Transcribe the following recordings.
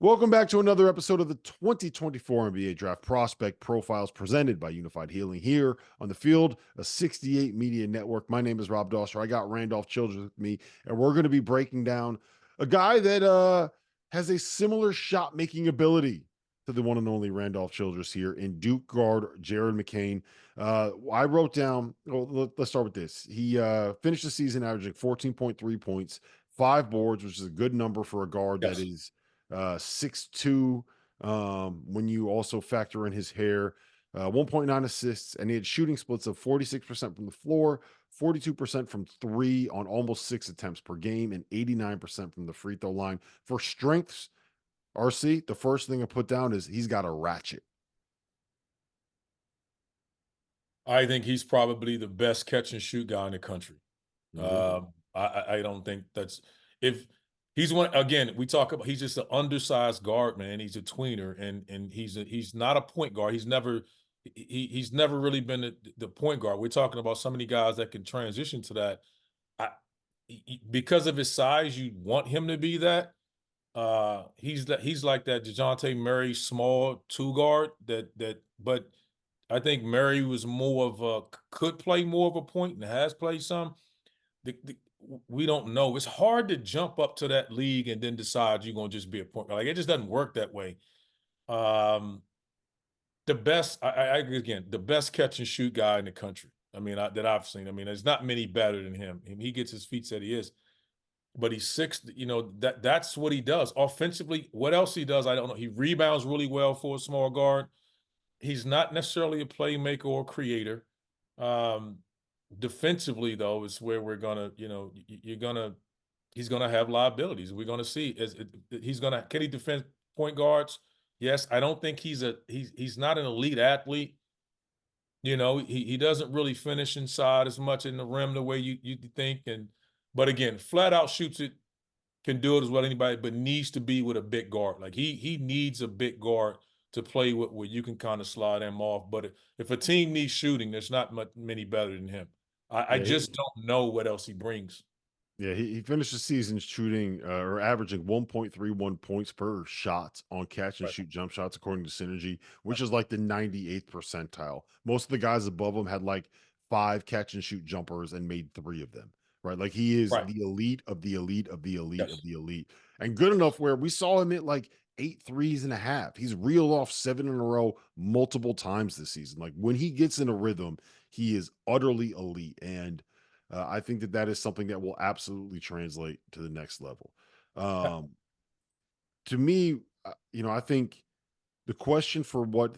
Welcome back to another episode of the 2024 NBA Draft Prospect Profiles presented by Unified Healing here on the field, a 68 Media Network. My name is Rob Dauster. I got Randolph Childress with me, and we're going to be breaking down a guy that has a similar shot making ability to the one and only Randolph Childress here in Duke guard Jared McCain. I wrote down, well, let's start with this. He finished the season averaging 14.3 points, 5 boards, which is a good number for a guard that Yes. is 6'2", when you also factor in his hair, 1.9 assists, and he had shooting splits of 46% from the floor, 42% from three on almost 6 attempts per game, and 89% from the free throw line. For strengths, RC, the first thing I put down is he's got a ratchet. I think he's probably the best catch and shoot guy in the country. Mhm. I don't think that's if he's one again. We talk about he's just an undersized guard, man. He's a tweener, and he's not a point guard. He's never really been the point guard. We're talking about so many guys that can transition to that. I because of his size, you want him to be that. He's like that DeJounte Murray small two guard but I think Murray was more of a could play more of a point and has played some. We don't know. It's hard to jump up to that league and then decide you're gonna just be a point guard. Like it just doesn't work that way. Um, the best, again, the best catch and shoot guy in the country. I mean, that I've seen. I mean, there's not many better than him. And he gets his feet set. He is, but he's six. You know that's what he does offensively. What else he does, I don't know. He rebounds really well for a small guard. He's not necessarily a playmaker or creator. Um, Defensively, though, is where we're gonna, he's gonna have liabilities. We're gonna see can he defend point guards? Yes, I don't think he's not an elite athlete. He doesn't really finish inside as much in the rim the way you think. But again, flat out shoots it, can do it as well as anybody, but needs to be with a big guard. Like he needs a big guard to play with where you can kind of slide him off. But if a team needs shooting, there's not many better than him. I Yeah, just don't know what else he brings. he finished the season shooting or averaging 1.31 points per shot on catch and Right. shoot jump shots, according to Synergy, which is like the 98th percentile. Most of the guys above him had like 5 catch and shoot jumpers and made 3 of them, right? Like he is Right. the elite of the elite of the elite of Yes. the elite, and good enough where we saw him at like 8 threes and a half. He's reeled off 7 in a row multiple times this season. Like when he gets in a rhythm, he is utterly elite. And I think that that is something that will absolutely translate to the next level. Um, to me, I think the question for what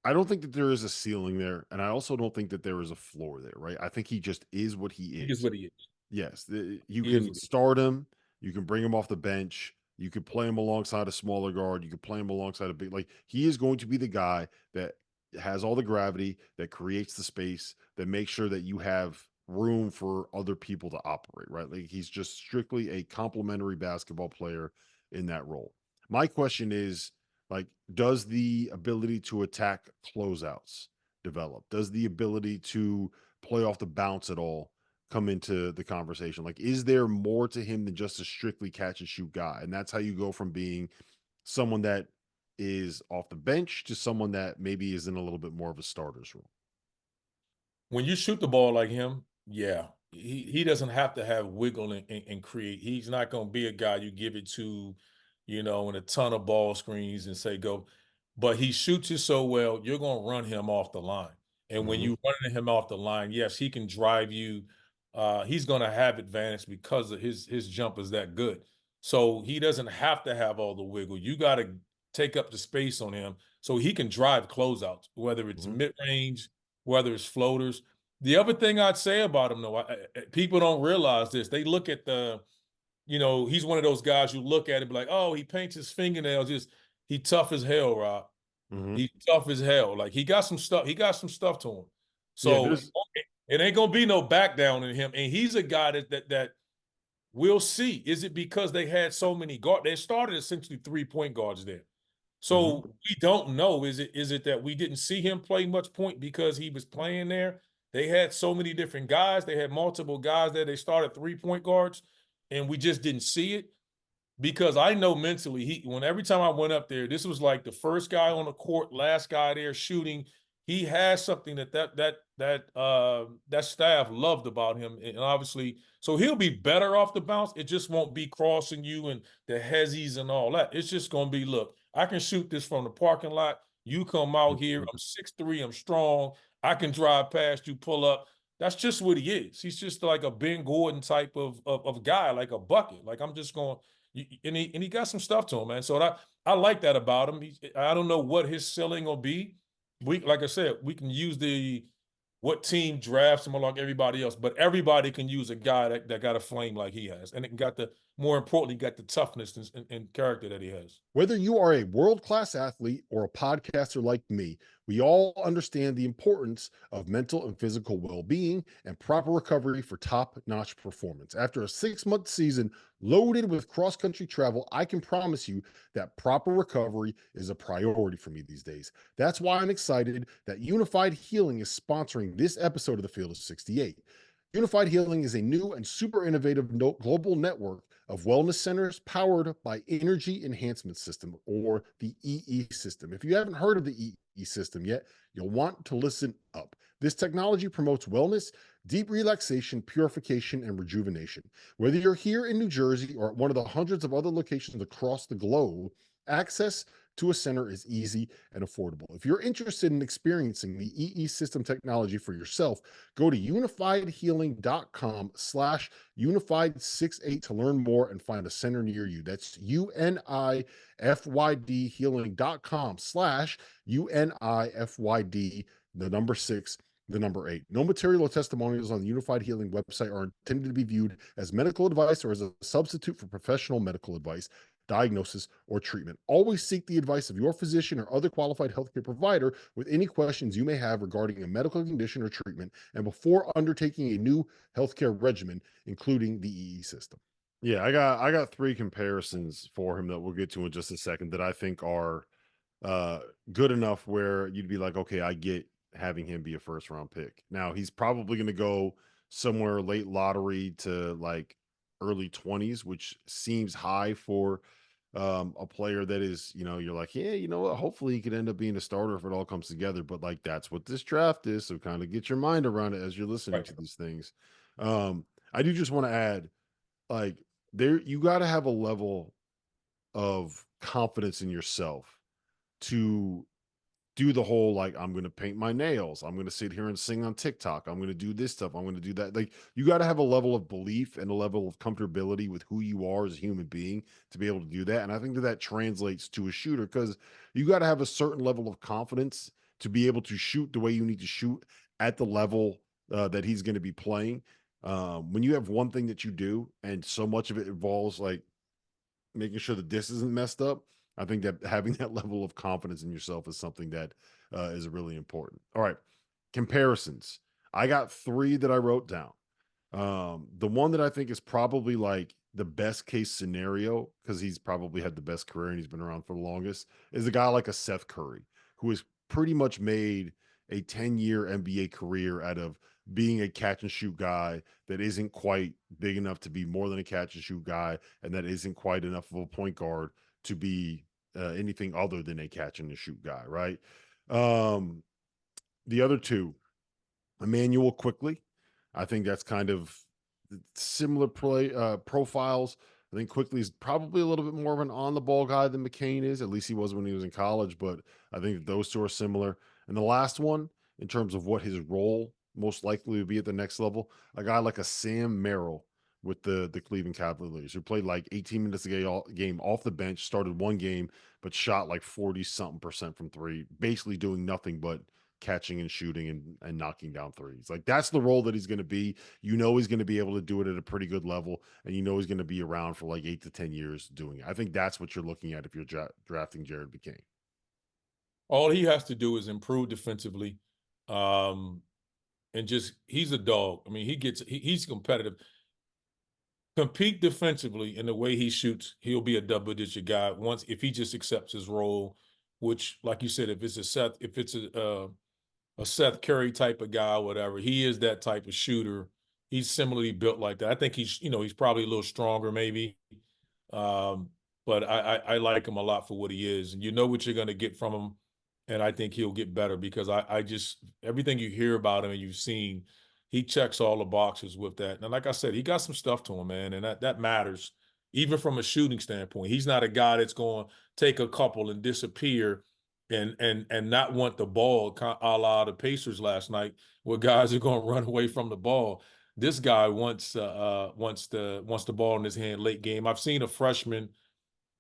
I don't think that there is a ceiling there, and I also don't think that there is a floor there, right? I think he just is what he He is is. what he is. Yes, you He is can what he is. start him, you can bring him off the bench, you could play him alongside a smaller guard, you could play him alongside a big, like he is going to be the guy that has all the gravity, that creates the space, that makes sure that you have room for other people to operate, right? Like he's just strictly a complementary basketball player in that role. My question is, like, does the ability to attack closeouts develop? Does the ability to play off the bounce at all come into the conversation? Like, is there more to him than just a strictly catch and shoot guy? And that's how you go from being someone that is off the bench to someone that maybe is in a little bit more of a starter's role. When you shoot the ball like him, yeah, he doesn't have to have wiggle and create. He's not going to be a guy you give it to, in a ton of ball screens and say go. But he shoots it so well, you're going to run him off the line. And when Mhm. you running him off the line, yes, he can drive you. He's going to have advantage because of his jump is that good. So he doesn't have to have all the wiggle. You got to take up the space on him so he can drive closeouts, whether it's Mhm. mid range, whether it's floaters. The other thing I'd say about him, though, people don't realize this. They look at he's one of those guys you look at and be like, oh, he paints his fingernails. He tough as hell, Rob. Mhm. He's tough as hell. Like he got some stuff. He got some stuff to him. Yeah, So there's okay, it ain't gonna be no back down in him. And he's a guy that we'll see. Is it because they had so many guards? They started essentially 3-point guards there. mhm. So we don't know. Is it that we didn't see him play much point because he was playing there? They had so many different guys. They had multiple guys there. They started 3-point guards, and we just didn't see it. because I know mentally, every time I went up there, this was like the first guy on the court, last guy there shooting. He has something that staff loved about him, and obviously, so he'll be better off the bounce. It just won't be crossing you and the hezzies and all that. It's just gonna be, look, I can shoot this from the parking lot. You come out here. I'm 6'3". I'm strong. I can drive past you, pull up. That's just what he is. He's just like a Ben Gordon type of guy, like a bucket. Like, I'm just going. And he got some stuff to him, man. So I like that about him. I don't know what his ceiling will be. Like I said, we can use what team drafts him like everybody else, but everybody can use a guy that got a flame like he has, and it got more importantly, got the toughness and character that he has. Whether you are a world-class athlete or a podcaster like me, we all understand the importance of mental and physical well-being and proper recovery for top-notch performance. After a 6-month season loaded with cross-country travel, I can promise you that proper recovery is a priority for me these days. That's why I'm excited that Unified Healing is sponsoring this episode of the Field of 68. Unified Healing is a new and super innovative global network of wellness centers powered by Energy Enhancement System, or the EE system. If you haven't heard of the EE system yet, you'll want to listen up. This technology promotes wellness, deep relaxation, purification, and rejuvenation. Whether you're here in New Jersey or at one of the hundreds of other locations across the globe, access to a center is easy and affordable. If you're interested in experiencing the EE system technology for yourself, go to unifiedhealing.com/unified68 to learn more and find a center near you. That's UNIFYD healing.com/UNIFYD, the number 6, the number 8. No material or testimonials on the Unified Healing website are intended to be viewed as medical advice or as a substitute for professional medical advice, diagnosis, or treatment. Always seek the advice of your physician or other qualified healthcare provider with any questions you may have regarding a medical condition or treatment, and before undertaking a new healthcare regimen, including the EE system. Yeah, I got 3 comparisons for him that we'll get to in just a second that I think are good enough where you'd be like, okay, I get having him be a first round pick. Now, he's probably going to go somewhere late lottery to like early 20s, which seems high for a player that is, you're like, yeah, you know what, hopefully he could end up being a starter if it all comes together. But like, that's what this draft is, so kind of get your mind around it as you're listening to these things. I do just want to add, like, you got to have a level of confidence in yourself to do the whole, like, I'm going to paint my nails, I'm going to sit here and sing on TikTok, I'm going to do this stuff, I'm going to do that. Like, you got to have a level of belief and a level of comfortability with who you are as a human being to be able to do that. And I think that translates to a shooter, because you got to have a certain level of confidence to be able to shoot the way you need to shoot at the level that he's going to be playing. When you have one thing that you do and so much of it involves like making sure that this isn't messed up, I think that having that level of confidence in yourself is something that is really important. All right, comparisons. I got 3 that I wrote down. The one that I think is probably like the best case scenario, because he's probably had the best career and he's been around for the longest, is a guy like a Seth Curry, who has pretty much made a 10-year NBA career out of being a catch and shoot guy that isn't quite big enough to be more than a catch and shoot guy, and that isn't quite enough of a point guard to be anything other than a catch and shoot guy, right? The other 2, Emmanuel Quickly. I think that's kind of similar profiles. I think Quickly is probably a little bit more of an on the ball guy than McCain is. At least he was when he was in college, but I think that those 2 are similar. And the last one, in terms of what his role most likely would be at the next level, a guy like a Sam Merrill with the Cleveland Cavaliers, who played like 18 minutes a game off the bench, started one game, but shot like 40-something% from 3, basically doing nothing but catching and shooting and knocking down threes. Like, that's the role that he's going to be. He's going to be able to do it at a pretty good level, and he's going to be around for like 8 to 10 years doing it. I think that's what you're looking at if you're drafting Jared McCain. All he has to do is improve defensively, and just, he's a dog. I mean, he's competitive. Compete defensively, in the way he shoots, he'll be a double-digit guy if he just accepts his role. Which, like you said, if it's a Seth Curry type of guy or whatever, he is that type of shooter. He's similarly built like that. I think he's probably a little stronger maybe, But I like him a lot for what he is, and you know what you're going to get from him. And I think he'll get better because I just everything you hear about him and you've seen, he checks all the boxes with that. And like I said, he got some stuff to him, man, and that matters even from a shooting standpoint. He's not a guy that's going to take a couple and disappear and not want the ball, a la the Pacers last night, where guys are going to run away from the ball. This guy wants the ball in his hand late game. I've seen a freshman,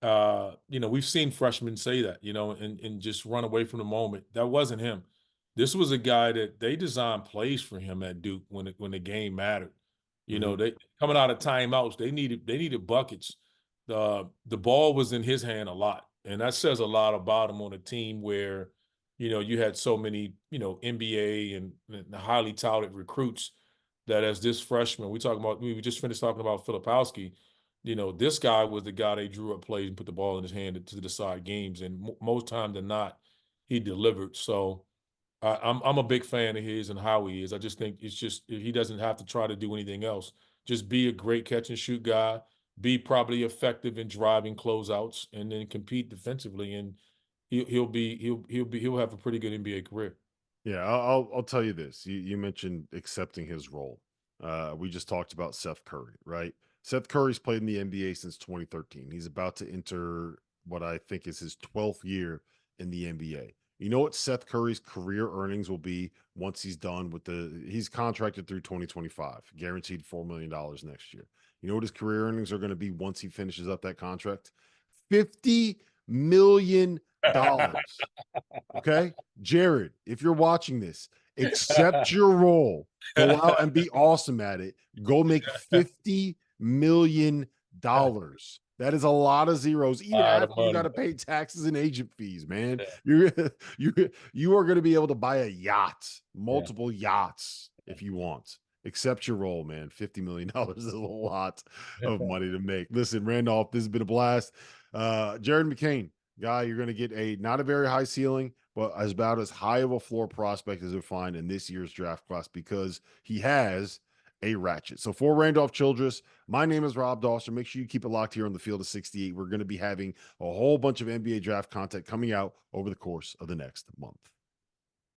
we've seen freshmen say that, and just run away from the moment. That wasn't him. This was a guy that they designed plays for him at Duke when the game mattered. They coming out of timeouts, they needed buckets. The ball was in his hand a lot, and that says a lot about him on a team where, you had so many, NBA and highly touted recruits that as this freshman, we just finished talking about Filipowski. This guy was the guy they drew up plays and put the ball in his hand to decide games, and most time than not, he delivered. So I'm a big fan of his and how he is. I just think it's just he doesn't have to try to do anything else. Just be a great catch and shoot guy. Be probably effective in driving closeouts, and then compete defensively, and he'll have a pretty good NBA career. Yeah, I'll tell you this. You mentioned accepting his role. We just talked about Seth Curry, right? Seth Curry's played in the NBA since 2013. He's about to enter what I think is his 12th year in the NBA. You know what Seth Curry's career earnings will be once he's done with he's contracted through 2025, guaranteed $4 million next year. You know what his career earnings are going to be once he finishes up that contract? $50 million. Okay. Jared, if you're watching this, accept your role. Go out and be awesome at it. Go make $50 million. That is a lot of zeros, even Lot of after you got money. to pay taxes and agent fees, man. Yeah. You are going to be able to buy a yacht, Yeah. multiple yachts if you want. Accept your role, man. $50 million is a lot of money to make. Listen, Randolph, this has been a blast. Jared McCain, guy, you're going to get not a very high ceiling, but about as high of a floor prospect as you'll find in this year's draft class because he has a ratchet. So for Randolph Childress, my name is Rob Dauster. Make sure you keep it locked here on the Field of 68. We're going to be having a whole bunch of NBA draft content coming out over the course of the next month.